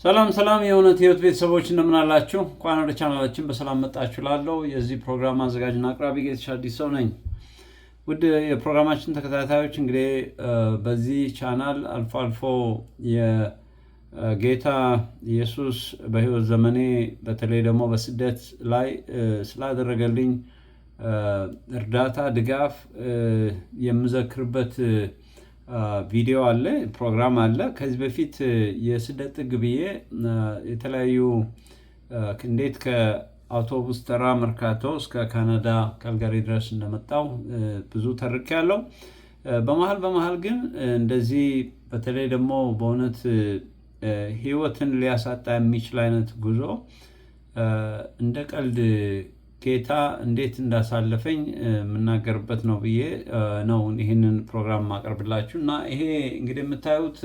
ሰላም ሰላም የእውነት ህይወት ቤተሰቦች እንደምን አላችሁ? እንኳን ወደ ቻናላችን በሰላም መጣችሁ። ላለው የዚህ ፕሮግራም አዘጋጅና አቅራቢ ጌትሽ አዲስ ሰው ነኝ። ውድ የፕሮግራማችን ተከታታዮች እንግዲህ በዚህ ቻናል አልፎ አልፎ የጌታ ኢየሱስ በህይወት ዘመኔ በተለይ ደግሞ በስደት ላይ ስላደረገልኝ እርዳታ ድጋፍ የምዘክርበት ቪዲዮ አለ፣ ፕሮግራም አለ። ከዚህ በፊት የስደት ጥግ ብዬ የተለያዩ እንዴት ከአውቶቡስ ተራ መርካቶ እስከ ካናዳ ካልጋሪ ድረስ እንደመጣው ብዙ ተርኬያለሁ። በመሃል ግን እንደዚህ በተለይ ደግሞ በእውነት ህይወትን ሊያሳጣ የሚችል አይነት ጉዞ እንደ ቀልድ ጌታ እንዴት እንዳሳለፈኝ የምናገርበት ነው ብዬ ነው ይህንን ፕሮግራም ማቀርብላችሁ። እና ይሄ እንግዲህ የምታዩት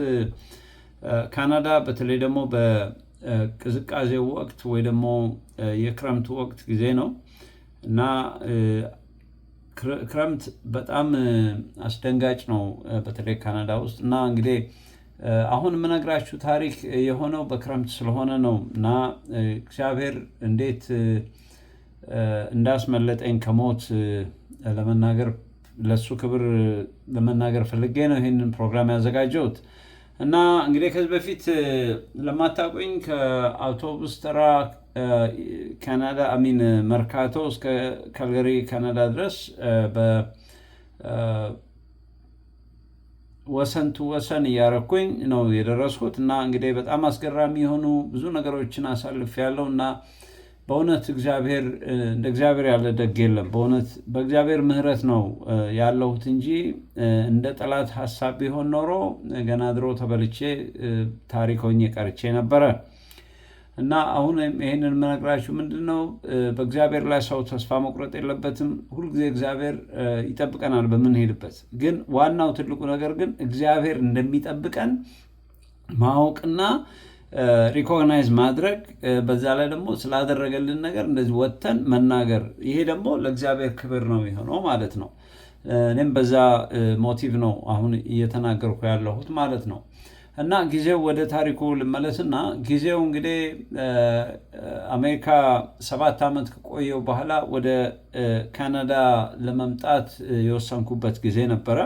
ካናዳ በተለይ ደግሞ በቅዝቃዜው ወቅት ወይ ደግሞ የክረምቱ ወቅት ጊዜ ነው እና ክረምት በጣም አስደንጋጭ ነው በተለይ ካናዳ ውስጥ። እና እንግዲህ አሁን የምነግራችሁ ታሪክ የሆነው በክረምት ስለሆነ ነው እና እግዚአብሔር እንዴት እንዳስመለጠኝ ከሞት ለመናገር ለሱ ክብር ለመናገር ፈልጌ ነው ይህንን ፕሮግራም ያዘጋጀሁት። እና እንግዲህ ከዚህ በፊት ለማታውቁኝ ከአውቶቡስ ተራ ካናዳ መርካቶ እስከ ካልጋሪ ካናዳ ድረስ በወሰን ቱ ወሰን እያረኩኝ ነው የደረስኩት። እና እንግዲህ በጣም አስገራሚ የሆኑ ብዙ ነገሮችን አሳልፌያለሁ እና በእውነት እንደ እግዚአብሔር ያለ ደግ የለም። በእውነት በእግዚአብሔር ምሕረት ነው ያለሁት እንጂ እንደ ጠላት ሀሳብ ቢሆን ኖሮ ገና ድሮ ተበልቼ ታሪክ ሆኜ ቀርቼ ነበረ። እና አሁን ይህንን የምነግራችሁ ምንድን ነው፣ በእግዚአብሔር ላይ ሰው ተስፋ መቁረጥ የለበትም። ሁልጊዜ እግዚአብሔር ይጠብቀናል በምንሄድበት። ግን ዋናው ትልቁ ነገር ግን እግዚአብሔር እንደሚጠብቀን ማወቅና ሪኮግናይዝ ማድረግ፣ በዛ ላይ ደግሞ ስላደረገልን ነገር እንደዚህ ወጥተን መናገር፣ ይሄ ደግሞ ለእግዚአብሔር ክብር ነው የሚሆነው ማለት ነው። እኔም በዛ ሞቲቭ ነው አሁን እየተናገርኩ ያለሁት ማለት ነው። እና ጊዜው ወደ ታሪኩ ልመለስና ጊዜው እንግዲህ አሜሪካ 7 ዓመት ከቆየው በኋላ ወደ ካናዳ ለመምጣት የወሰንኩበት ጊዜ ነበረ።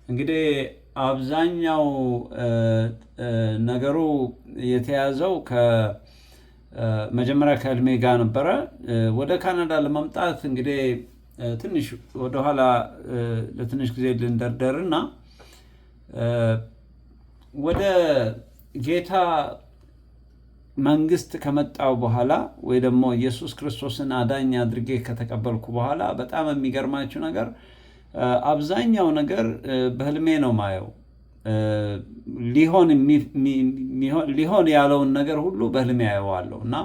እንግዲህ አብዛኛው ነገሩ የተያዘው መጀመሪያ ከእድሜ ጋር ነበረ። ወደ ካናዳ ለመምጣት እንግዲህ ትንሽ ወደኋላ ለትንሽ ጊዜ ልንደርደርና ወደ ጌታ መንግስት ከመጣው በኋላ ወይ ደግሞ ኢየሱስ ክርስቶስን አዳኝ አድርጌ ከተቀበልኩ በኋላ በጣም የሚገርማችሁ ነገር አብዛኛው ነገር በህልሜ ነው ማየው። ሊሆን ያለውን ነገር ሁሉ በህልሜ አየዋለሁ። እና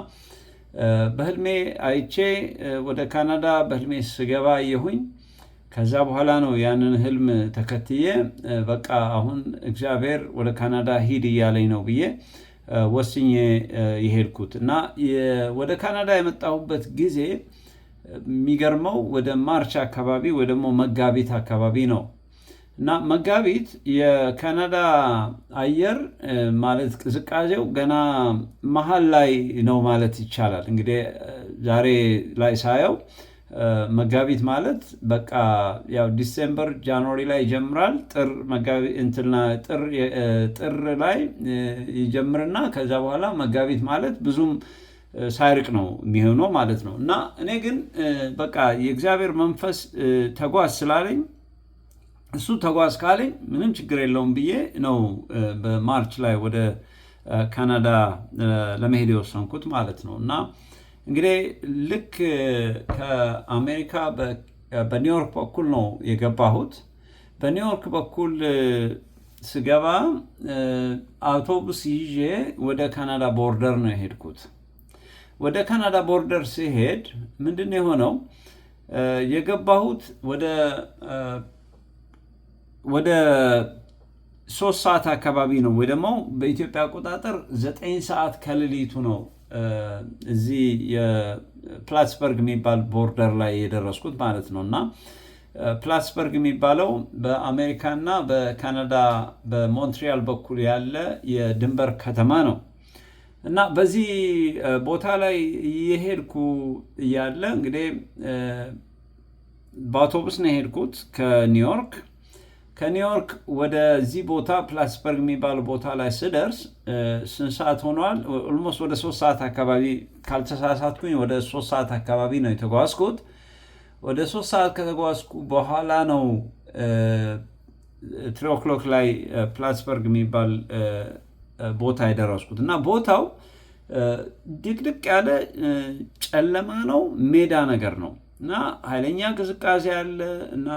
በህልሜ አይቼ ወደ ካናዳ በህልሜ ስገባ አየሁኝ። ከዛ በኋላ ነው ያንን ህልም ተከትዬ በቃ አሁን እግዚአብሔር ወደ ካናዳ ሂድ እያለኝ ነው ብዬ ወስኜ የሄድኩት። እና ወደ ካናዳ የመጣሁበት ጊዜ የሚገርመው ወደ ማርች አካባቢ ወይ ደግሞ መጋቢት አካባቢ ነው። እና መጋቢት የካናዳ አየር ማለት ቅዝቃዜው ገና መሀል ላይ ነው ማለት ይቻላል። እንግዲህ ዛሬ ላይ ሳየው መጋቢት ማለት በቃ ያው ዲሴምበር ጃንዋሪ ላይ ይጀምራል። ጥር ላይ ይጀምርና ከዛ በኋላ መጋቢት ማለት ብዙም ሳይርቅ ነው የሚሆነው ማለት ነው። እና እኔ ግን በቃ የእግዚአብሔር መንፈስ ተጓዝ ስላለኝ እሱ ተጓዝ ካለኝ ምንም ችግር የለውም ብዬ ነው በማርች ላይ ወደ ካናዳ ለመሄድ የወሰንኩት ማለት ነው። እና እንግዲህ ልክ ከአሜሪካ በኒውዮርክ በኩል ነው የገባሁት። በኒውዮርክ በኩል ስገባ አውቶቡስ ይዤ ወደ ካናዳ ቦርደር ነው የሄድኩት። ወደ ካናዳ ቦርደር ሲሄድ ምንድን ነው የሆነው? የገባሁት ወደ 3 ሰዓት አካባቢ ነው፣ ወይ ደግሞ በኢትዮጵያ አቆጣጠር 9 ሰዓት ከሌሊቱ ነው እዚህ የፕላትስበርግ የሚባል ቦርደር ላይ የደረስኩት ማለት ነው። እና ፕላትስበርግ የሚባለው በአሜሪካና በካናዳ በሞንትሪያል በኩል ያለ የድንበር ከተማ ነው። እና በዚህ ቦታ ላይ የሄድኩ እያለ እንግዲህ በአውቶቡስ ነው የሄድኩት ከኒውዮርክ ወደዚህ ቦታ ፕላትስበርግ የሚባል ቦታ ላይ ስደርስ ስንት ሰዓት ሆኗል? ኦልሞስት ወደ 3 ሰዓት አካባቢ ካልተሳሳትኩኝ ወደ 3 ሰዓት አካባቢ ነው የተጓዝኩት። ወደ 3 ሰዓት ከተጓዝኩ በኋላ ነው 3 o'clock ላይ ፕላትስበርግ የሚባል ቦታ የደረስኩት እና ቦታው ድቅድቅ ያለ ጨለማ ነው፣ ሜዳ ነገር ነው እና ኃይለኛ ቅዝቃዜ አለ እና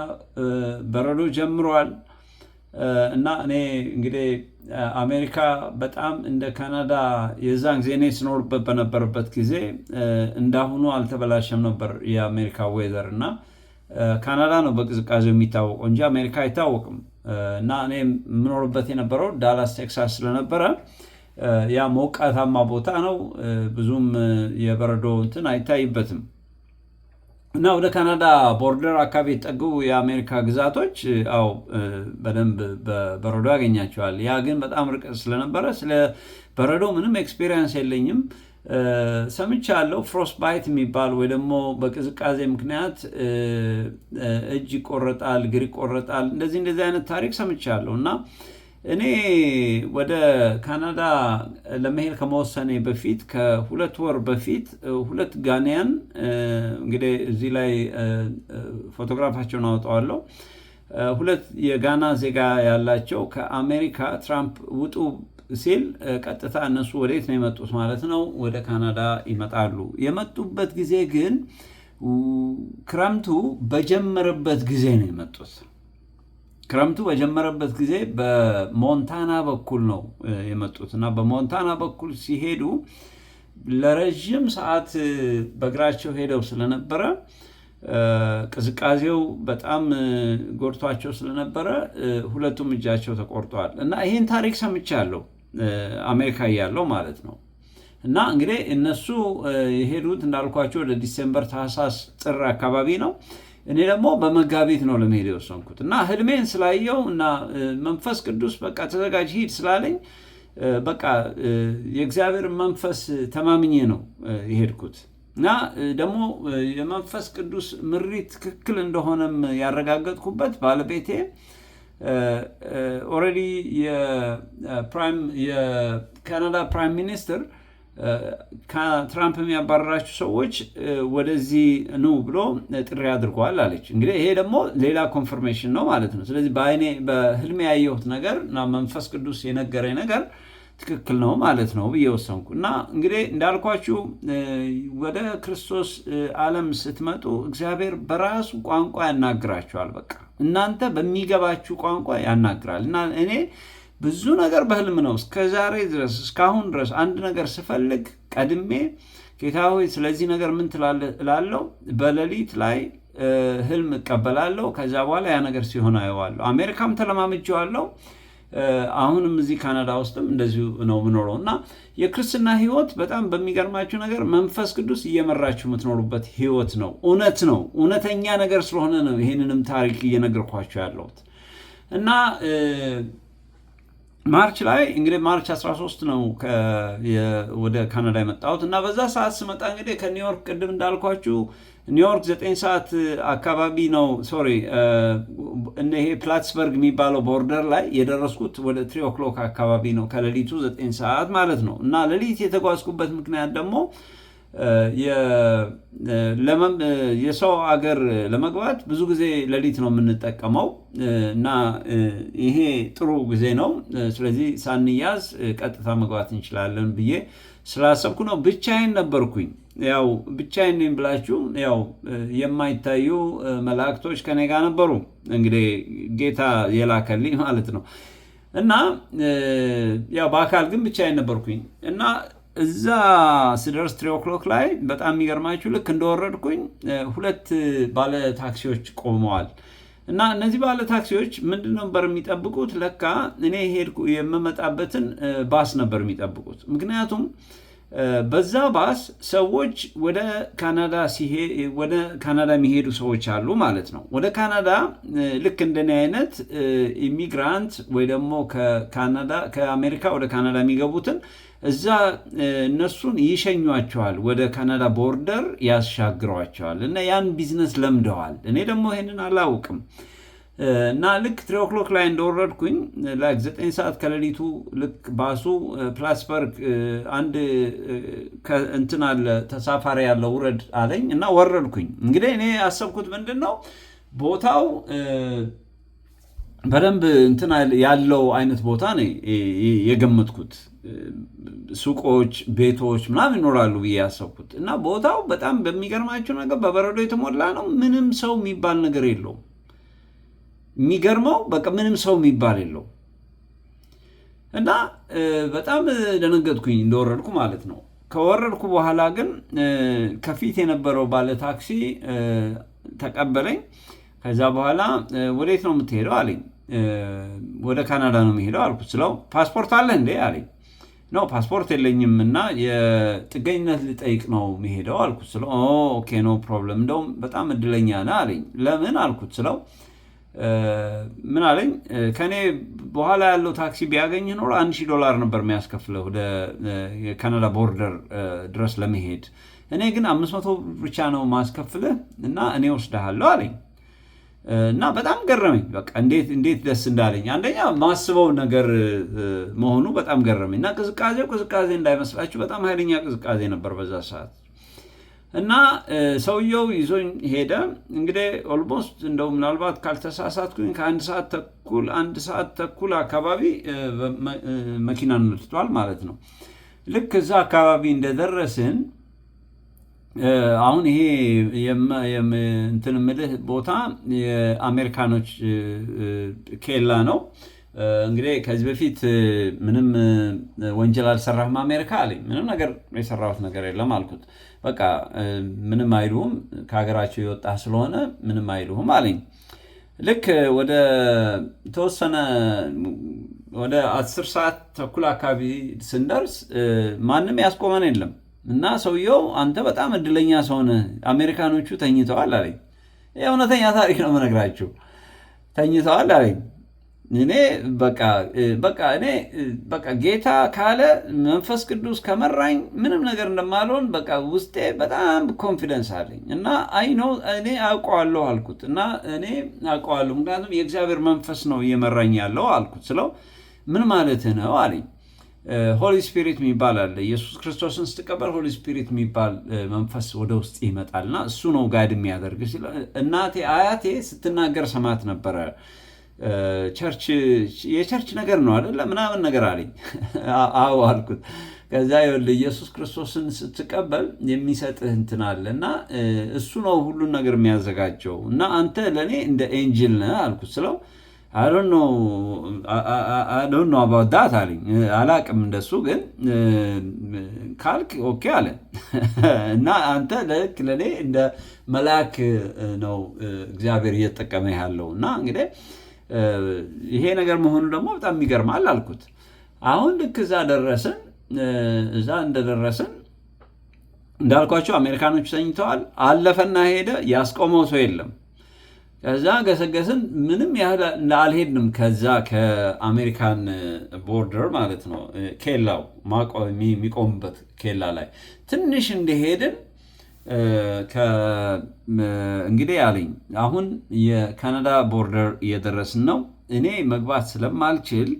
በረዶ ጀምሯል። እና እኔ እንግዲህ አሜሪካ በጣም እንደ ካናዳ የዛን ጊዜ እኔ ስኖርበት በነበረበት ጊዜ እንዳሁኑ አልተበላሸም ነበር የአሜሪካ ዌዘር እና ካናዳ ነው በቅዝቃዜው የሚታወቀው እንጂ አሜሪካ አይታወቅም። እና እኔ የምኖርበት የነበረው ዳላስ ቴክሳስ ስለነበረ ያ ሞቃታማ ቦታ ነው፣ ብዙም የበረዶ እንትን አይታይበትም። እና ወደ ካናዳ ቦርደር አካባቢ የጠጉ የአሜሪካ ግዛቶች አው በደንብ በበረዶ ያገኛቸዋል። ያ ግን በጣም ርቀት ስለነበረ ስለ በረዶ ምንም ኤክስፔሪየንስ የለኝም። ሰምቻለሁ ፍሮስት ባይት የሚባል ወይ ደግሞ በቅዝቃዜ ምክንያት እጅ ይቆረጣል፣ እግር ይቆረጣል፣ እንደዚህ አይነት ታሪክ ሰምቻለሁ። እና እኔ ወደ ካናዳ ለመሄድ ከመወሰኔ በፊት ከ2 ወር በፊት 2 ጋኒያን እንግዲህ እዚህ ላይ ፎቶግራፋቸውን አወጣዋለሁ። 2 የጋና ዜጋ ያላቸው ከአሜሪካ ትራምፕ ውጡ ሲል ቀጥታ እነሱ ወዴት ነው የመጡት ማለት ነው? ወደ ካናዳ ይመጣሉ። የመጡበት ጊዜ ግን ክረምቱ በጀመረበት ጊዜ ነው የመጡት። ክረምቱ በጀመረበት ጊዜ በሞንታና በኩል ነው የመጡት እና በሞንታና በኩል ሲሄዱ ለረዥም ሰዓት በእግራቸው ሄደው ስለነበረ ቅዝቃዜው በጣም ጎድቷቸው ስለነበረ ሁለቱም እጃቸው ተቆርጠዋል። እና ይህን ታሪክ ሰምቻለሁ አሜሪካ እያለሁ ማለት ነው። እና እንግዲህ እነሱ የሄዱት እንዳልኳቸው ወደ ዲሴምበር፣ ታህሳስ፣ ጥር አካባቢ ነው። እኔ ደግሞ በመጋቢት ነው ለመሄድ የወሰንኩት እና ህልሜን ስላየው እና መንፈስ ቅዱስ በቃ ተዘጋጅ ሂድ ስላለኝ በቃ የእግዚአብሔር መንፈስ ተማምኜ ነው የሄድኩት። እና ደግሞ የመንፈስ ቅዱስ ምሪት ትክክል እንደሆነም ያረጋገጥኩበት ባለቤቴ ኦልሬዲ የካናዳ ፕራይም ሚኒስትር ትራምፕ የሚያባረራቸው ሰዎች ወደዚህ ኑ ብሎ ጥሪ አድርጓል አለች። እንግዲህ ይሄ ደግሞ ሌላ ኮንፈርሜሽን ነው ማለት ነው። ስለዚህ በህልሜ ያየሁት ነገር እና መንፈስ ቅዱስ የነገረኝ ነገር ትክክል ነው ማለት ነው ብዬ ወሰንኩ። እና እንግዲህ እንዳልኳችሁ ወደ ክርስቶስ ዓለም ስትመጡ እግዚአብሔር በራሱ ቋንቋ ያናግራችኋል። በቃ እናንተ በሚገባችሁ ቋንቋ ያናግራል። እና እኔ ብዙ ነገር በህልም ነው እስከዛሬ ድረስ እስካሁን ድረስ አንድ ነገር ስፈልግ ቀድሜ ጌታ ሆይ ስለዚህ ነገር ምን ትላለህ እላለሁ። በሌሊት ላይ ህልም እቀበላለሁ። ከዛ በኋላ ያ ነገር ሲሆን አየዋለሁ። አሜሪካም ተለማምጄዋለሁ። አሁንም እዚህ ካናዳ ውስጥም እንደዚሁ ነው የምኖረው። እና የክርስትና ህይወት በጣም በሚገርማችሁ ነገር መንፈስ ቅዱስ እየመራችሁ የምትኖሩበት ህይወት ነው። እውነት ነው። እውነተኛ ነገር ስለሆነ ነው ይህንንም ታሪክ እየነገርኳችሁ ያለሁት። እና ማርች ላይ እንግዲህ ማርች 13 ነው ወደ ካናዳ የመጣሁት። እና በዛ ሰዓት ስመጣ እንግዲህ ከኒውዮርክ ቅድም እንዳልኳችሁ ኒውዮርክ 9 ሰዓት አካባቢ ነው ይሄ ፕላትስበርግ የሚባለው ቦርደር ላይ የደረስኩት ወደ 3 o'clock አካባቢ ነው፣ ከሌሊቱ 9 ሰዓት ማለት ነው። እና ሌሊት የተጓዝኩበት ምክንያት ደግሞ የሰው አገር ለመግባት ብዙ ጊዜ ሌሊት ነው የምንጠቀመው እና ይሄ ጥሩ ጊዜ ነው። ስለዚህ ሳንያዝ ቀጥታ መግባት እንችላለን ብዬ ስላሰብኩ ነው። ብቻዬን ነበርኩኝ። ያው ብቻዬን ነኝ ብላችሁ ያው የማይታዩ መላእክቶች ከኔ ጋር ነበሩ፣ እንግዲህ ጌታ የላከልኝ ማለት ነው። እና ያው በአካል ግን ብቻዬን ነበርኩኝ። እና እዛ ስደርስ 3 o'clock ላይ በጣም የሚገርማችሁ ልክ እንደወረድኩኝ 2 ባለ ታክሲዎች ቆመዋል። እና እነዚህ ባለ ታክሲዎች ምንድን ነበር የሚጠብቁት? ለካ እኔ ሄድኩ የምመጣበትን ባስ ነበር የሚጠብቁት። ምክንያቱም በዛ ባስ ሰዎች ወደ ካናዳ የሚሄዱ ሰዎች አሉ ማለት ነው። ወደ ካናዳ ልክ እንደኔ አይነት ኢሚግራንት ወይ ደግሞ ከአሜሪካ ወደ ካናዳ የሚገቡትን እዛ እነሱን ይሸኟቸዋል፣ ወደ ካናዳ ቦርደር ያሻግሯቸዋል እና ያን ቢዝነስ ለምደዋል። እኔ ደግሞ ይሄንን አላውቅም እና ልክ 3 ላይ እንደወረድኩኝ 9 ሰዓት ከሌሊቱ ልክ ባሱ ፕላስበርግ አንድ እንትን አለ ተሳፋሪ ያለው ውረድ አለኝ እና ወረድኩኝ። እንግዲህ እኔ ያሰብኩት ምንድን ነው ቦታው በደንብ እንትን ያለው አይነት ቦታ ነው የገመትኩት። ሱቆች፣ ቤቶች ምናምን ይኖራሉ ብዬ ያሰብኩት እና ቦታው በጣም በሚገርማቸው ነገር በበረዶ የተሞላ ነው። ምንም ሰው የሚባል ነገር የለውም። የሚገርመው በቃ ምንም ሰው የሚባል የለው እና በጣም ደነገጥኩኝ እንደወረድኩ ማለት ነው። ከወረድኩ በኋላ ግን ከፊት የነበረው ባለ ታክሲ ተቀበለኝ። ከዛ በኋላ ወዴት ነው የምትሄደው አለኝ። ወደ ካናዳ ነው የሚሄደው አልኩት። ስለው ፓስፖርት አለ እንዴ አለኝ። ነው ፓስፖርት የለኝም እና የጥገኝነት ልጠይቅ ነው የሚሄደው አልኩት። ስለው ኦኬ ኖ ፕሮብለም፣ እንደውም በጣም እድለኛ ነህ አለኝ። ለምን አልኩት። ስለው ምን አለኝ፣ ከኔ በኋላ ያለው ታክሲ ቢያገኝ ኖሮ $1000 ነበር የሚያስከፍለው ወደ የካናዳ ቦርደር ድረስ ለመሄድ። እኔ ግን 500 ብቻ ነው ማስከፍልህ እና እኔ ወስድሃለሁ አለኝ እና በጣም ገረመኝ። በቃ እንዴት ደስ እንዳለኝ አንደኛ ማስበው ነገር መሆኑ በጣም ገረመኝ እና ቅዝቃዜ እንዳይመስላችሁ በጣም ኃይለኛ ቅዝቃዜ ነበር በዛ ሰዓት እና ሰውየው ይዞኝ ሄደ። እንግዲህ ኦልሞስት እንደው ምናልባት ካልተሳሳትኩኝ ከአንድ ሰዓት ተኩል አካባቢ መኪና ነድቷል ማለት ነው። ልክ እዛ አካባቢ እንደደረስን አሁን ይሄ እንትን የምልህ ቦታ የአሜሪካኖች ኬላ ነው። እንግዲህ ከዚህ በፊት ምንም ወንጀል አልሰራህም አሜሪካ አለኝ። ምንም ነገር የሰራሁት ነገር የለም አልኩት። በቃ ምንም አይሉህም ከሀገራቸው የወጣ ስለሆነ ምንም አይሉህም አለኝ። ልክ ወደ ተወሰነ ወደ 10 ሰዓት ተኩል አካባቢ ስንደርስ ማንም ያስቆመን የለም እና ሰውየው አንተ በጣም እድለኛ ሰው ነህ፣ አሜሪካኖቹ ተኝተዋል አለኝ። እውነተኛ ታሪክ ነው የምነግራችሁ። ተኝተዋል አለኝ። እኔ በቃ ጌታ ካለ መንፈስ ቅዱስ ከመራኝ ምንም ነገር እንደማልሆን በቃ ውስጤ በጣም ኮንፊደንስ አለኝ እና እኔ አውቀዋለሁ አልኩት እና እኔ አውቀዋለሁ ምክንያቱም የእግዚአብሔር መንፈስ ነው እየመራኝ ያለው አልኩት። ስለው ምን ማለትህ ነው አለኝ። ሆሊ ስፒሪት የሚባል አለ። ኢየሱስ ክርስቶስን ስትቀበል ሆሊ ስፒሪት የሚባል መንፈስ ወደ ውስጥ ይመጣልና እሱ ነው ጋይድ የሚያደርግ። እናቴ አያቴ ስትናገር ሰማት ነበረ። የቸርች ነገር ነው አይደለ ምናምን ነገር አለኝ። አዎ አልኩት። ከዛ ይኸውልህ ኢየሱስ ክርስቶስን ስትቀበል የሚሰጥህ እንትን አለ እና እሱ ነው ሁሉን ነገር የሚያዘጋጀው እና አንተ ለእኔ እንደ ኤንጅል ነህ አልኩት። ስለው I don't know about that አለኝ። አላቅም እንደሱ ግን ካልክ ኦኬ አለ እና አንተ ልክ ለእኔ እንደ መልአክ ነው እግዚአብሔር እየተጠቀመ ያለው እና እንግዲህ ይሄ ነገር መሆኑ ደግሞ በጣም ይገርማል አልኩት። አሁን ልክ እዛ ደረስን። እዛ እንደደረስን እንዳልኳቸው አሜሪካኖች ተኝተዋል። አለፈና ሄደ። ያስቆመው ሰው የለም። ከዛ ገሰገስን። ምንም ያህል አልሄድንም። ከዛ ከአሜሪካን ቦርደር ማለት ነው ኬላው የሚቆምበት ኬላ ላይ ትንሽ እንደሄድን እንግዲህ አለኝ አሁን የካናዳ ቦርደር እየደረስን ነው። እኔ መግባት ስለማልችል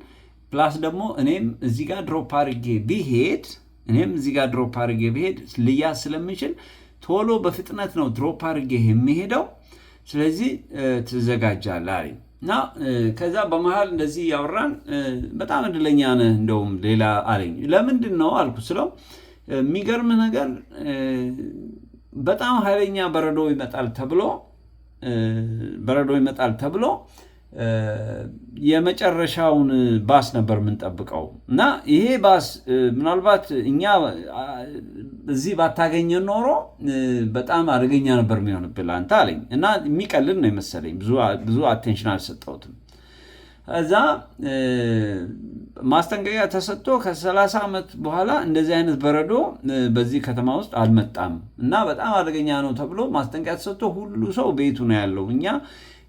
ፕላስ ደግሞ እኔም እዚህ ጋር ድሮፕ አድርጌ ብሄድ ልያዝ ስለምችል ቶሎ በፍጥነት ነው ድሮፕ አድርጌ የሚሄደው። ስለዚህ ትዘጋጃለህ አለኝ እና ከዛ በመሃል እንደዚህ ያወራን። በጣም እድለኛ ነህ እንደውም ሌላ አለኝ። ለምንድን ነው አልኩት። ስለው የሚገርምህ ነገር በጣም ኃይለኛ በረዶ ይመጣል ተብሎ የመጨረሻውን ባስ ነበር የምንጠብቀው እና ይሄ ባስ ምናልባት እኛ እዚህ ባታገኘን ኖሮ በጣም አደገኛ ነበር የሚሆንብህ አንተ አለኝ እና የሚቀልል ነው የመሰለኝ። ብዙ አቴንሽን አልሰጠሁትም። እዛ ማስጠንቀቂያ ተሰጥቶ ከ30 ዓመት በኋላ እንደዚህ አይነት በረዶ በዚህ ከተማ ውስጥ አልመጣም እና በጣም አደገኛ ነው ተብሎ ማስጠንቀቂያ ተሰጥቶ ሁሉ ሰው ቤቱ ነው ያለው። እኛ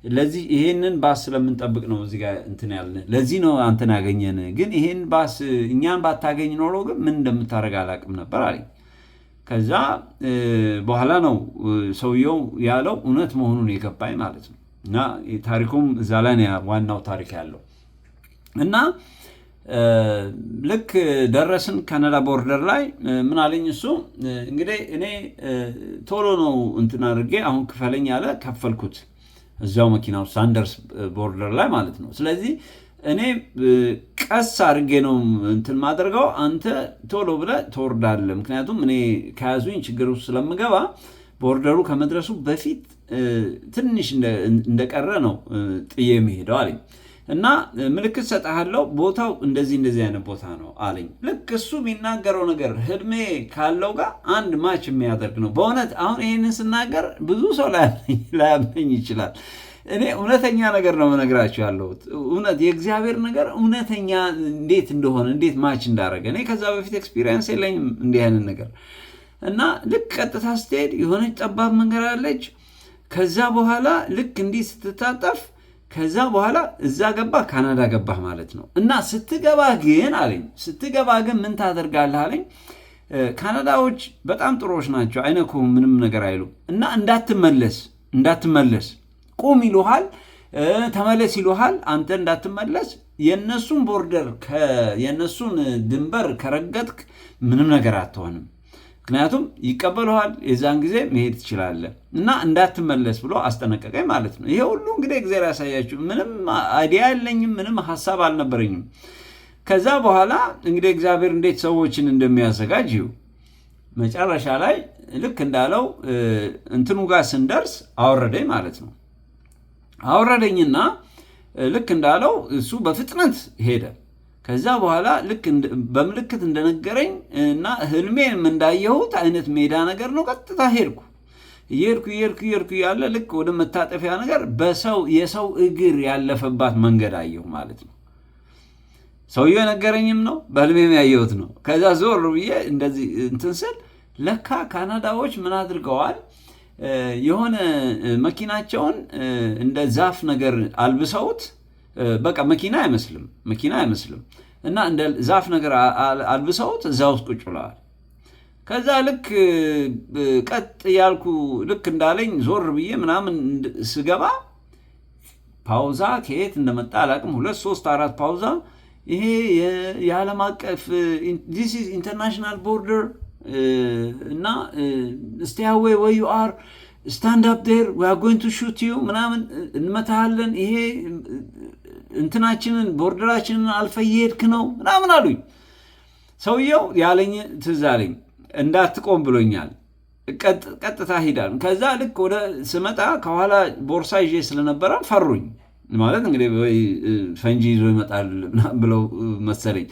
ለዚህ ይሄንን ባስ ስለምንጠብቅ ነው እዚህ ጋር እንትን ያልን፣ ለዚህ ነው አንተን ያገኘን። ግን ይሄን ባስ እኛን ባታገኝ ኖሮ ግን ምን እንደምታደርግ አላውቅም ነበር አለኝ። ከዛ በኋላ ነው ሰውየው ያለው እውነት መሆኑን የገባኝ ማለት ነው። እና ታሪኩም እዛ ላይ ዋናው ታሪክ ያለው እና ልክ ደረስን ካናዳ ቦርደር ላይ ምን አለኝ እሱ እንግዲህ እኔ ቶሎ ነው እንትን አድርጌ አሁን ክፈለኝ አለ። ከፈልኩት እዛው መኪናው ሳንደርስ ቦርደር ላይ ማለት ነው። ስለዚህ እኔ ቀስ አድርጌ ነው እንትን ማድረገው፣ አንተ ቶሎ ብለህ ትወርዳለህ፣ ምክንያቱም እኔ ከያዙኝ ችግር ውስጥ ስለምገባ ቦርደሩ ከመድረሱ በፊት ትንሽ እንደቀረ ነው ጥዬ የሚሄደው አለኝ። እና ምልክት ሰጥሃለሁ፣ ቦታው እንደዚህ አይነት ቦታ ነው አለኝ። ልክ እሱ የሚናገረው ነገር ህልሜ ካለው ጋር አንድ ማች የሚያደርግ ነው። በእውነት አሁን ይህንን ስናገር ብዙ ሰው ላያመኝ ይችላል። እኔ እውነተኛ ነገር ነው መነግራችሁ ያለሁት። እውነት የእግዚአብሔር ነገር እውነተኛ እንዴት እንደሆነ እንዴት ማች እንዳደረገ እኔ ከዛ በፊት ኤክስፒሪየንስ የለኝም እንዲህ አይነት ነገር። እና ልክ ቀጥታ ስትሄድ የሆነች ጠባብ መንገድ አለች። ከዛ በኋላ ልክ እንዲህ ስትታጠፍ ከዛ በኋላ እዛ ገባህ ካናዳ ገባህ ማለት ነው። እና ስትገባ ግን ምን ታደርጋለህ አለኝ። ካናዳዎች በጣም ጥሩዎች ናቸው፣ አይነኩም፣ ምንም ነገር አይሉ። እና እንዳትመለስ ቁም ይሉሃል፣ ተመለስ ይሉሃል። አንተ እንዳትመለስ የነሱን ቦርደር የነሱን ድንበር ከረገጥክ ምንም ነገር አትሆንም፣ ምክንያቱም ይቀበሉሃል፣ የዛን ጊዜ መሄድ ትችላለህ። እና እንዳትመለስ ብሎ አስጠነቀቀኝ ማለት ነው። ይሄ ሁሉ እንግዲህ እግዚአብሔር ያሳያችሁ። ምንም አይዲያ የለኝም፣ ምንም ሀሳብ አልነበረኝም። ከዛ በኋላ እንግዲህ እግዚአብሔር እንዴት ሰዎችን እንደሚያዘጋጅ መጨረሻ ላይ ልክ እንዳለው እንትኑ ጋር ስንደርስ አወረደኝ ማለት ነው። አወረደኝና ልክ እንዳለው እሱ በፍጥነት ሄደ። ከዛ በኋላ ልክ በምልክት እንደነገረኝ እና ህልሜንም እንዳየሁት አይነት ሜዳ ነገር ነው። ቀጥታ እየሄድኩ ያለ ልክ ወደ መታጠፊያ ነገር የሰው እግር ያለፈባት መንገድ አየሁ ማለት ነው። ሰውየው ነገረኝም ነው፣ በህልሜም ያየሁት ነው። ከዛ ዞር ብዬ እንደዚህ እንትን ስል ለካ ካናዳዎች ምን አድርገዋል፣ የሆነ መኪናቸውን እንደ ዛፍ ነገር አልብሰውት፣ በቃ መኪና አይመስልም እና እንደ ዛፍ ነገር አልብሰውት እዛ ውስጥ ቁጭ ብለዋል። ከዛ ልክ ቀጥ ያልኩ ልክ እንዳለኝ ዞር ብዬ ምናምን ስገባ ፓውዛ ከየት እንደመጣ አላቅም፣ 2 3 4 ፓውዛ። ይሄ የዓለም አቀፍ this is international border እና stay away where you are, stand up there, we are going to shoot you ምናምን እንመታሃለን፣ ይሄ እንትናችንን ቦርደራችንን አልፈህ እየሄድክ ነው ምናምን አሉኝ። ሰውየው ያለኝ ትዝ አለኝ፣ እንዳትቆም ብሎኛል፣ ቀጥታ ሂዳል። ከዛ ልክ ወደ ስመጣ ከኋላ ቦርሳ ይዤ ስለነበረ ፈሩኝ። ማለት እንግዲህ ፈንጂ ይዞ ይመጣል ብለው መሰለኝ።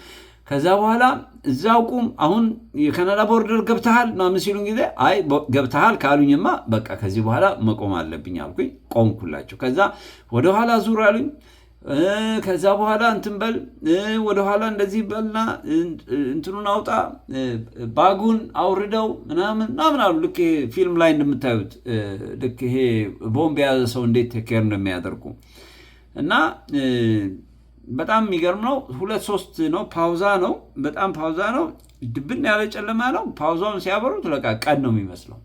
ከዛ በኋላ እዛው ቁም፣ አሁን የካናዳ ቦርደር ገብተሃል ምናምን ሲሉኝ ጊዜ አይ ገብተሃል ካሉኝማ በቃ ከዚህ በኋላ መቆም አለብኝ አልኩኝ። ቆምኩላቸው። ከዛ ወደኋላ ዙር አሉኝ። ከዛ በኋላ እንትን በል ወደኋላ እንደዚህ በልና እንትኑን አውጣ፣ ባጉን አውርደው ምናምን አሉ። ልክ ፊልም ላይ እንደምታዩት ልክ ይሄ ቦምብ የያዘ ሰው እንዴት ቴኬር እንደሚያደርጉ እና በጣም የሚገርም ነው። 2 3 ነው፣ ፓውዛ ነው፣ በጣም ፓውዛ ነው። ድብን ያለ ጨለማ ነው። ፓውዛውን ሲያበሩት ለቃ ቀን ነው የሚመስለው።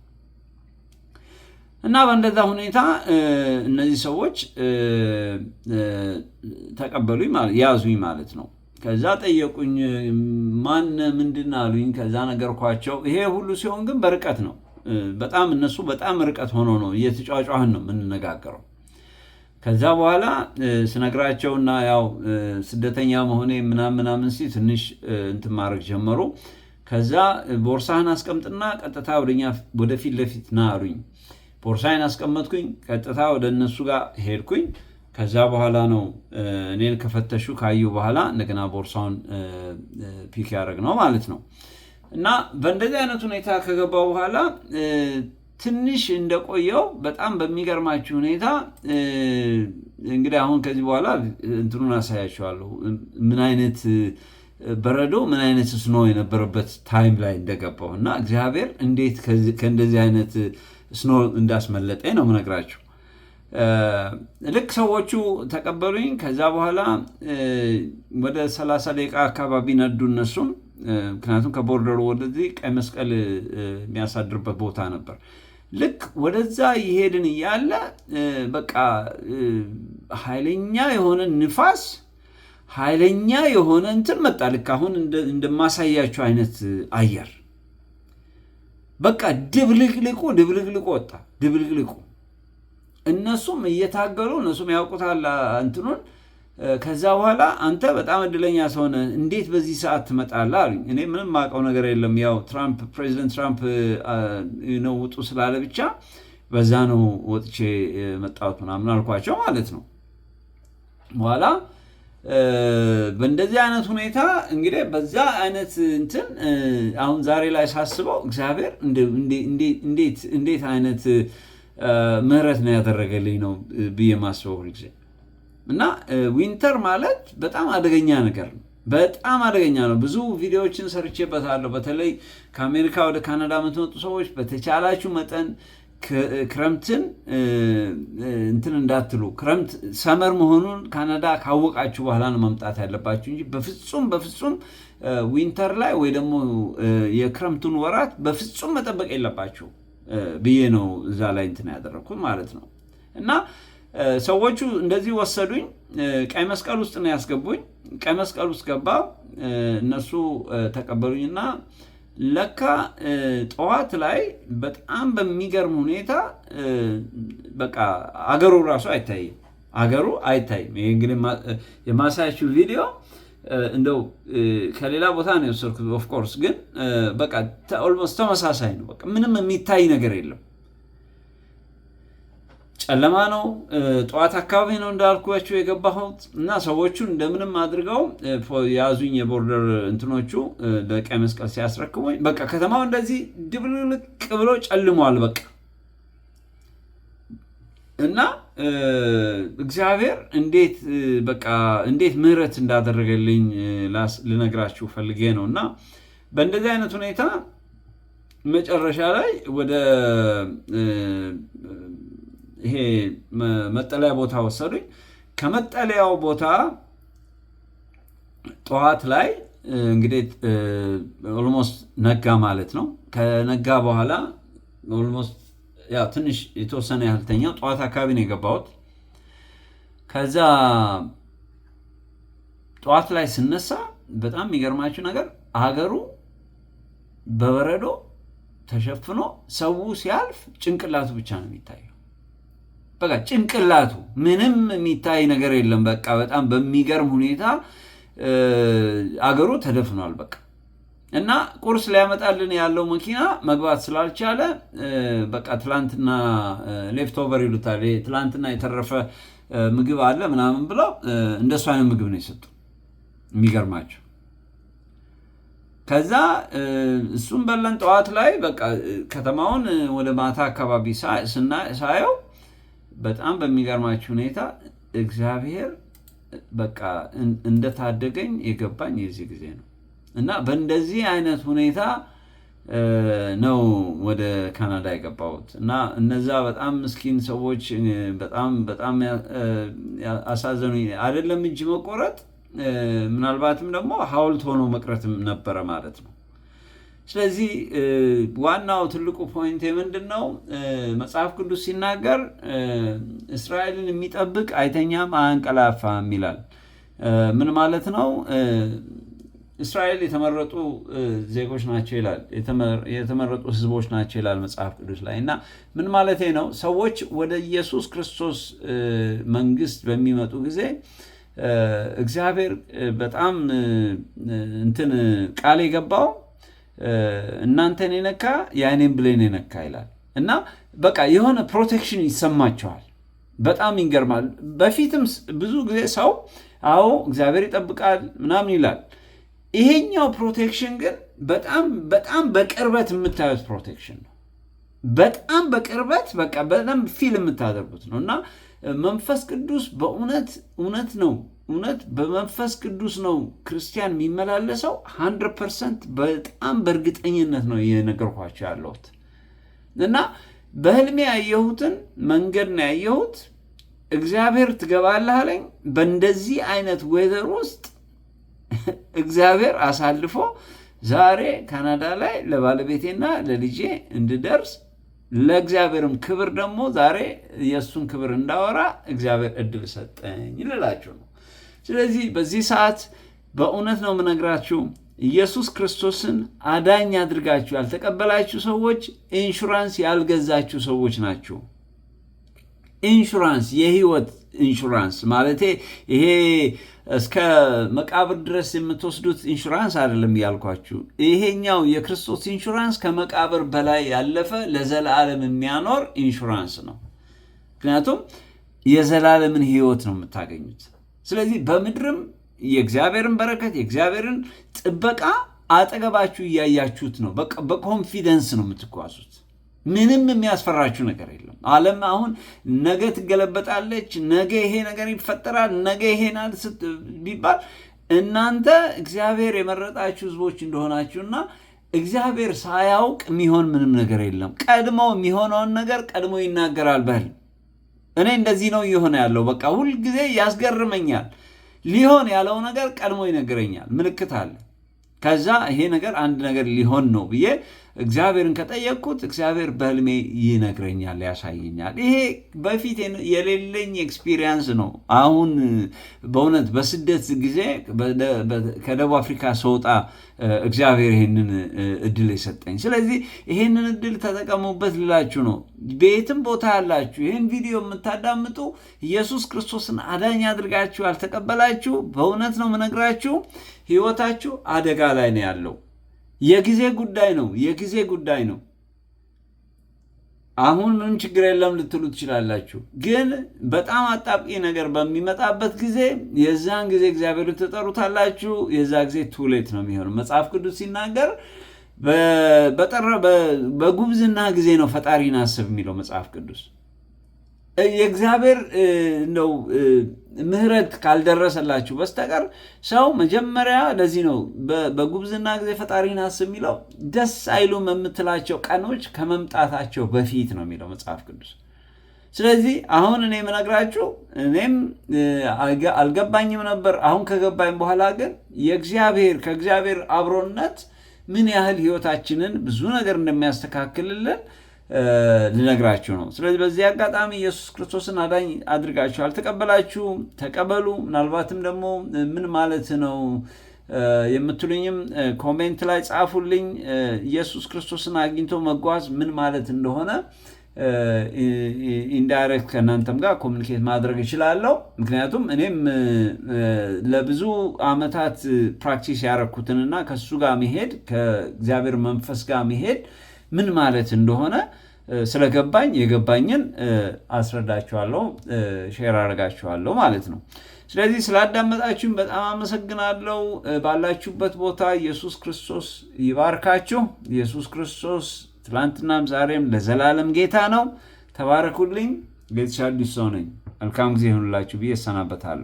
እና በእንደዛ ሁኔታ እነዚህ ሰዎች ተቀበሉኝ ማለት ያዙኝ ማለት ነው። ከዛ ጠየቁኝ፣ ማን ምንድን አሉኝ። ከዛ ነገርኳቸው። ይሄ ሁሉ ሲሆን ግን በርቀት ነው። በጣም እነሱ በጣም ርቀት ሆኖ ነው እየተጫጫህን ነው የምንነጋገረው። ከዛ በኋላ ስነግራቸውና ያው ስደተኛ መሆኔ ምናምን ሲ ትንሽ እንትን ማድረግ ጀመሩ። ከዛ ቦርሳህን አስቀምጥና ቀጥታ ወደፊት ለፊት ና አሉኝ። ቦርሳዬን አስቀመጥኩኝ፣ ቀጥታ ወደ እነሱ ጋር ሄድኩኝ። ከዛ በኋላ ነው እኔን ከፈተሹ ካዩ በኋላ እንደገና ቦርሳውን ፒክ ያደረግ ነው ማለት ነው። እና በእንደዚህ አይነት ሁኔታ ከገባው በኋላ ትንሽ እንደቆየው በጣም በሚገርማችሁ ሁኔታ እንግዲህ አሁን ከዚህ በኋላ እንትኑን አሳያችኋለሁ ምን አይነት በረዶ ምን አይነት ስኖ የነበረበት ታይም ላይ እንደገባው እና እግዚአብሔር እንዴት ከእንደዚህ አይነት ስኖ እንዳስመለጠኝ ነው የምነግራችሁ። ልክ ሰዎቹ ተቀበሉኝ። ከዛ በኋላ ወደ 30 ደቂቃ አካባቢ ነዱ እነሱም፣ ምክንያቱም ከቦርደሩ ወደዚህ ቀይ መስቀል የሚያሳድርበት ቦታ ነበር። ልክ ወደዛ ይሄድን እያለ በቃ ኃይለኛ የሆነ ንፋስ ኃይለኛ የሆነ እንትን መጣ። ልክ አሁን እንደማሳያችሁ አይነት አየር በቃ ድብልቅልቁ ወጣ። ድብልቅልቁ እነሱም እየታገሉ እነሱም ያውቁታል እንትኑን። ከዛ በኋላ አንተ በጣም እድለኛ ሰው ነህ፣ እንዴት በዚህ ሰዓት ትመጣለህ አሉኝ። እኔ ምንም ማውቀው ነገር የለም። ያው ፕሬዚደንት ትራምፕ ነው ውጡ ስላለ ብቻ በዛ ነው ወጥቼ መጣሁት ምናምን አልኳቸው ማለት ነው። በኋላ በእንደዚህ አይነት ሁኔታ እንግዲህ በዛ አይነት እንትን አሁን ዛሬ ላይ ሳስበው እግዚአብሔር እንዴት አይነት ምህረት ነው ያደረገልኝ ነው ብዬ ማስበው ጊዜ እና ዊንተር ማለት በጣም አደገኛ ነገር ነው። በጣም አደገኛ ነው። ብዙ ቪዲዮዎችን ሰርቼበታለሁ። በተለይ ከአሜሪካ ወደ ካናዳ የምትመጡ ሰዎች በተቻላችሁ መጠን ክረምትን እንትን እንዳትሉ። ክረምት ሰመር መሆኑን ካናዳ ካወቃችሁ በኋላ ነው መምጣት ያለባችሁ እንጂ በፍጹም ዊንተር ላይ ወይ ደግሞ የክረምቱን ወራት በፍጹም መጠበቅ የለባችሁ ብዬ ነው እዛ ላይ እንትን ያደረኩት ማለት ነው። እና ሰዎቹ እንደዚህ ወሰዱኝ። ቀይ መስቀል ውስጥ ነው ያስገቡኝ። ቀይ መስቀል ውስጥ ገባው። እነሱ ተቀበሉኝና ለካ ጠዋት ላይ በጣም በሚገርም ሁኔታ በቃ አገሩ ራሱ አይታይም። ይሄ እንግዲህ የማሳያችሁ ቪዲዮ እንደው ከሌላ ቦታ ነው የወሰድኩት። ኦፍ ኮርስ ግን በቃ ኦልሞስት ተመሳሳይ ነው። በቃ ምንም የሚታይ ነገር የለም። ጨለማ ነው። ጠዋት አካባቢ ነው እንዳልኳቸው የገባሁት እና ሰዎቹን እንደምንም አድርገው ያዙኝ። የቦርደር እንትኖቹ ለቀይ መስቀል ሲያስረክቡኝ በቃ ከተማው እንደዚህ ድብልቅ ብሎ ጨልሟል በቃ። እና እግዚአብሔር እንዴት ምህረት እንዳደረገልኝ ልነግራችሁ ፈልጌ ነው። እና በእንደዚህ አይነት ሁኔታ መጨረሻ ላይ ወደ ይሄ መጠለያ ቦታ ወሰዱኝ። ከመጠለያው ቦታ ጠዋት ላይ እንግዲህ ኦልሞስት ነጋ ማለት ነው። ከነጋ በኋላ ኦልሞስት ያው ትንሽ የተወሰነ ያህልተኛው ጠዋት አካባቢ ነው የገባሁት። ከዛ ጠዋት ላይ ስነሳ በጣም የሚገርማችሁ ነገር አገሩ በበረዶ ተሸፍኖ ሰው ሲያልፍ ጭንቅላቱ ብቻ ነው የሚታየው። በቃ ጭንቅላቱ ምንም የሚታይ ነገር የለም። በቃ በጣም በሚገርም ሁኔታ አገሩ ተደፍኗል በቃ። እና ቁርስ ሊያመጣልን ያለው መኪና መግባት ስላልቻለ በቃ ትላንትና ሌፍት ኦቨር ይሉታል፣ ትላንትና የተረፈ ምግብ አለ ምናምን ብለው እንደሱ አይነት ምግብ ነው የሰጡ። የሚገርማቸው ከዛ እሱም በለን ጠዋት ላይ በቃ ከተማውን ወደ ማታ አካባቢ ሳየው በጣም በሚገርማችሁ ሁኔታ እግዚአብሔር በቃ እንደታደገኝ የገባኝ የዚህ ጊዜ ነው። እና በእንደዚህ አይነት ሁኔታ ነው ወደ ካናዳ የገባሁት። እና እነዛ በጣም ምስኪን ሰዎች በጣም አሳዘኑኝ። አይደለም እጅ መቆረጥ ምናልባትም ደግሞ ሐውልት ሆኖ መቅረትም ነበረ ማለት ነው። ስለዚህ ዋናው ትልቁ ፖይንት ምንድን ነው? መጽሐፍ ቅዱስ ሲናገር እስራኤልን የሚጠብቅ አይተኛም አያንቀላፋም ይላል። ምን ማለት ነው? እስራኤል የተመረጡ ዜጎች ናቸው ይላል። የተመረጡ ሕዝቦች ናቸው ይላል መጽሐፍ ቅዱስ ላይ። እና ምን ማለት ነው? ሰዎች ወደ ኢየሱስ ክርስቶስ መንግስት በሚመጡ ጊዜ እግዚአብሔር በጣም እንትን ቃል የገባው እናንተን የነካ የዓይኔን ብሌን የነካ ይላል። እና በቃ የሆነ ፕሮቴክሽን ይሰማቸዋል። በጣም ይገርማል። በፊትም ብዙ ጊዜ ሰው አዎ እግዚአብሔር ይጠብቃል ምናምን ይላል። ይሄኛው ፕሮቴክሽን ግን በጣም በቅርበት የምታዩት ፕሮቴክሽን ነው። በጣም በቅርበት በቃ በደንብ ፊልም የምታደርጉት ነው። እና መንፈስ ቅዱስ በእውነት እውነት ነው። እውነት በመንፈስ ቅዱስ ነው ክርስቲያን የሚመላለሰው 100% በጣም በእርግጠኝነት ነው የነገርኳቸው ያለሁት። እና በህልሜ ያየሁትን መንገድ ነው ያየሁት። እግዚአብሔር ትገባለህ አለኝ። በእንደዚህ አይነት ዌዘር ውስጥ እግዚአብሔር አሳልፎ ዛሬ ካናዳ ላይ ለባለቤቴና ለልጄ እንድደርስ ለእግዚአብሔርም ክብር ደግሞ ዛሬ የእሱን ክብር እንዳወራ እግዚአብሔር እድል ሰጠኝ ልላችሁ ነው። ስለዚህ በዚህ ሰዓት በእውነት ነው የምነግራችሁ፣ ኢየሱስ ክርስቶስን አዳኝ አድርጋችሁ ያልተቀበላችሁ ሰዎች ኢንሹራንስ ያልገዛችሁ ሰዎች ናችሁ። ኢንሹራንስ፣ የህይወት ኢንሹራንስ ማለቴ ይሄ እስከ መቃብር ድረስ የምትወስዱት ኢንሹራንስ አይደለም ያልኳችሁ። ይሄኛው የክርስቶስ ኢንሹራንስ ከመቃብር በላይ ያለፈ ለዘላለም የሚያኖር ኢንሹራንስ ነው። ምክንያቱም የዘላለምን ህይወት ነው የምታገኙት። ስለዚህ በምድርም የእግዚአብሔርን በረከት የእግዚአብሔርን ጥበቃ አጠገባችሁ እያያችሁት ነው። በቃ በኮንፊደንስ ነው የምትጓዙት። ምንም የሚያስፈራችሁ ነገር የለም። ዓለም አሁን ነገ ትገለበጣለች፣ ነገ ይሄ ነገር ይፈጠራል፣ ነገ ይሄናል ቢባል እናንተ እግዚአብሔር የመረጣችሁ ህዝቦች እንደሆናችሁና እግዚአብሔር ሳያውቅ የሚሆን ምንም ነገር የለም። ቀድሞ የሚሆነውን ነገር ቀድሞ ይናገራል። በህልም እኔ እንደዚህ ነው እየሆነ ያለው፣ በቃ ሁልጊዜ ያስገርመኛል። ሊሆን ያለው ነገር ቀድሞ ይነግረኛል፣ ምልክት አለ። ከዛ ይሄ ነገር አንድ ነገር ሊሆን ነው ብዬ እግዚአብሔርን ከጠየቅኩት እግዚአብሔር በህልሜ ይነግረኛል፣ ያሳየኛል። ይሄ በፊት የሌለኝ ኤክስፒሪየንስ ነው። አሁን በእውነት በስደት ጊዜ ከደቡብ አፍሪካ ስወጣ እግዚአብሔር ይሄንን እድል የሰጠኝ። ስለዚህ ይሄንን እድል ተጠቀሙበት ልላችሁ ነው። ቤትም ቦታ ያላችሁ ይህን ቪዲዮ የምታዳምጡ ኢየሱስ ክርስቶስን አዳኝ አድርጋችሁ ያልተቀበላችሁ በእውነት ነው የምነግራችሁ፣ ህይወታችሁ አደጋ ላይ ነው ያለው። የጊዜ ጉዳይ ነው። የጊዜ ጉዳይ ነው። አሁን ምንም ችግር የለም ልትሉ ትችላላችሁ። ግን በጣም አጣብቂ ነገር በሚመጣበት ጊዜ የዛን ጊዜ እግዚአብሔር ትጠሩታላችሁ። የዛ ጊዜ ቱሌት ነው የሚሆነው። መጽሐፍ ቅዱስ ሲናገር በጉብዝና ጊዜ ነው ፈጣሪን አስብ የሚለው መጽሐፍ ቅዱስ። የእግዚአብሔር እንደው ምህረት ካልደረሰላችሁ በስተቀር ሰው መጀመሪያ ለዚህ ነው በጉብዝና ጊዜ ፈጣሪን አስብ የሚለው። ደስ አይሉም የምትላቸው ቀኖች ከመምጣታቸው በፊት ነው የሚለው መጽሐፍ ቅዱስ። ስለዚህ አሁን እኔ የምነግራችሁ እኔም አልገባኝም ነበር። አሁን ከገባኝ በኋላ ግን ከእግዚአብሔር አብሮነት ምን ያህል ህይወታችንን ብዙ ነገር እንደሚያስተካክልልን ልነግራችሁ ነው። ስለዚህ በዚህ አጋጣሚ ኢየሱስ ክርስቶስን አዳኝ አድርጋችሁ አልተቀበላችሁ ተቀበሉ። ምናልባትም ደግሞ ምን ማለት ነው የምትሉኝም ኮሜንት ላይ ጻፉልኝ። ኢየሱስ ክርስቶስን አግኝቶ መጓዝ ምን ማለት እንደሆነ ኢንዳይሬክት ከእናንተም ጋር ኮሚኒኬት ማድረግ እችላለሁ። ምክንያቱም እኔም ለብዙ ዓመታት ፕራክቲስ ያደረኩትንና ከሱ ጋር መሄድ ከእግዚአብሔር መንፈስ ጋር መሄድ ምን ማለት እንደሆነ ስለገባኝ የገባኝን አስረዳችኋለሁ፣ ሼር አደርጋችኋለሁ ማለት ነው። ስለዚህ ስላዳመጣችሁኝ በጣም አመሰግናለሁ። ባላችሁበት ቦታ ኢየሱስ ክርስቶስ ይባርካችሁ። ኢየሱስ ክርስቶስ ትላንትናም ዛሬም ለዘላለም ጌታ ነው። ተባረኩልኝ። ጌትሻ አዲስ ሰው ነኝ። መልካም ጊዜ ይሁንላችሁ ብዬ እሰናበታለሁ።